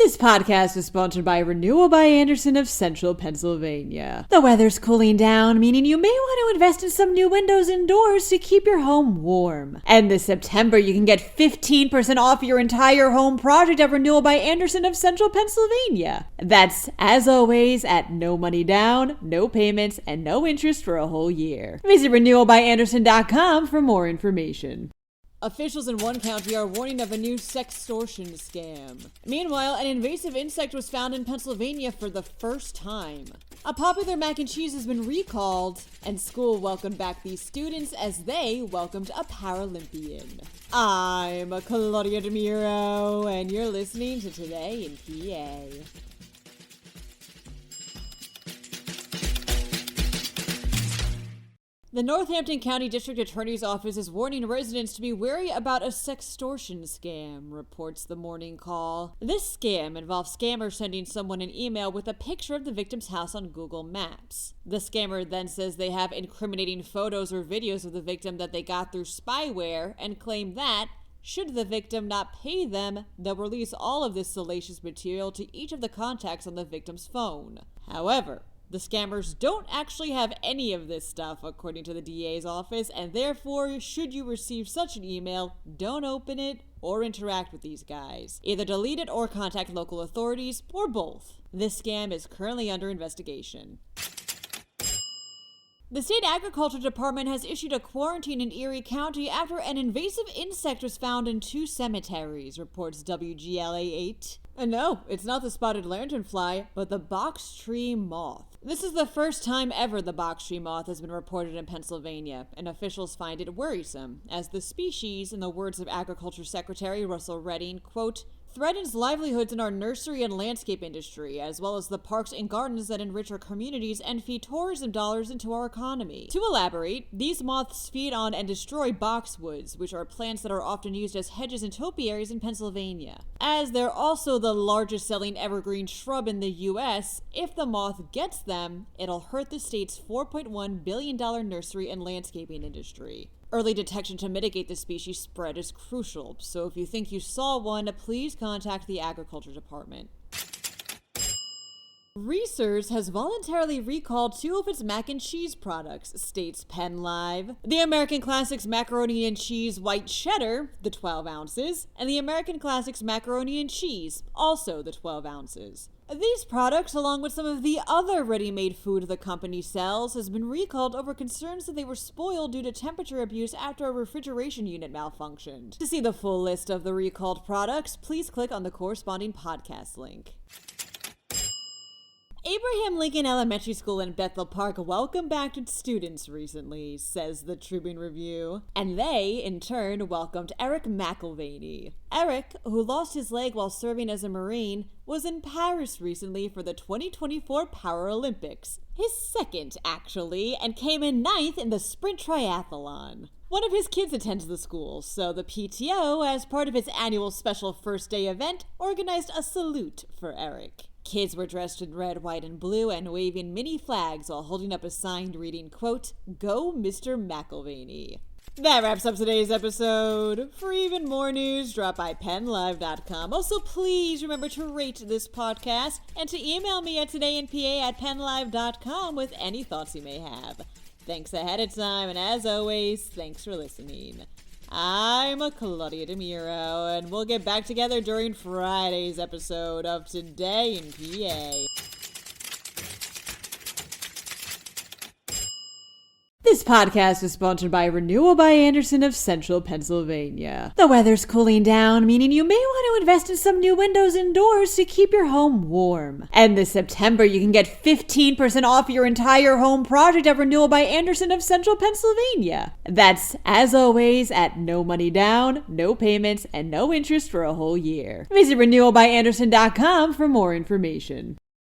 This podcast is sponsored by Renewal by Andersen of Central Pennsylvania. The weather's cooling down, meaning you may want to invest in some new windows and doors to keep your home warm. And this September, you can get 15% off your entire home project at Renewal by Andersen of Central Pennsylvania. That's, as always, at no money down, no payments, and no interest for a whole year. Visit renewalbyandersen.com for more information. Officials in one county are warning of a new sextortion scam. Meanwhile, an invasive insect was found in Pennsylvania for the first time. A popular mac and cheese has been recalled, and school welcomed back these students as they welcomed a Paralympian. I'm Claudia Dimuro, and you're listening to Today in PA. The Northampton County District Attorney's Office is warning residents to be wary about a sextortion scam, reports the Morning Call. This scam involves scammers sending someone an email with a picture of the victim's house on Google Maps. The scammer then says they have incriminating photos or videos of the victim that they got through spyware and claim that, should the victim not pay them, they'll release all of this salacious material to each of the contacts on the victim's phone. However, the scammers don't actually have any of this stuff, according to the DA's office, and therefore, should you receive such an email, don't open it or interact with these guys. Either delete it or contact local authorities, or both. This scam is currently under investigation. The state agriculture department has issued a quarantine in Erie County after an invasive insect was found in 2 cemeteries, reports WGLA8. And no, it's not the spotted lanternfly, but the box tree moth. This is the first time ever the box tree moth has been reported in Pennsylvania, and officials find it worrisome, as the species, in the words of Agriculture Secretary Russell Redding, quote, threatens livelihoods in our nursery and landscape industry, as well as the parks and gardens that enrich our communities and feed tourism dollars into our economy. To elaborate, these moths feed on and destroy boxwoods, which are plants that are often used as hedges and topiaries in Pennsylvania. As they're also the largest selling evergreen shrub in the U.S., if the moth gets them, it'll hurt the state's $4.1 billion nursery and landscaping industry. Early detection to mitigate the species spread is crucial, so if you think you saw one, please contact the Agriculture Department. Reese's has voluntarily recalled 2 of its mac and cheese products, states PennLive. The American Classics Macaroni and Cheese White Cheddar, the 12 ounces, and the American Classics Macaroni and Cheese, also the 12 ounces. These products, along with some of the other ready-made food the company sells, has been recalled over concerns that they were spoiled due to temperature abuse after a refrigeration unit malfunctioned. To see the full list of the recalled products, please click on the corresponding podcast link. Abraham Lincoln Elementary School in Bethel Park welcomed back its students recently, says the Tribune Review. And they, in turn, welcomed Eric McElvaney. Eric, who lost his leg while serving as a Marine, was in Paris recently for the 2024 Paralympics. His second, actually, and came in 9th in the sprint triathlon. One of his kids attends the school, so the PTO, as part of its annual special first day event, organized a salute for Eric. Kids were dressed in red, white, and blue and waving mini flags while holding up a sign reading, quote, "Go Mr. McElvaney." That wraps up today's episode. For even more news, drop by PennLive.com. Also, please remember to rate this podcast and to email me at todayinpa@PennLive.com with any thoughts you may have. Thanks ahead of time, and as always, thanks for listening. I'm Claudia Dimuro, and we'll get back together during Friday's episode of Today in PA. This podcast is sponsored by Renewal by Andersen of Central Pennsylvania. The weather's cooling down, meaning you may want to invest in some new windows and doors to keep your home warm. And this September, you can get 15% off your entire home project at Renewal by Andersen of Central Pennsylvania. That's, as always, at no money down, no payments, and no interest for a whole year. Visit renewalbyandersen.com for more information.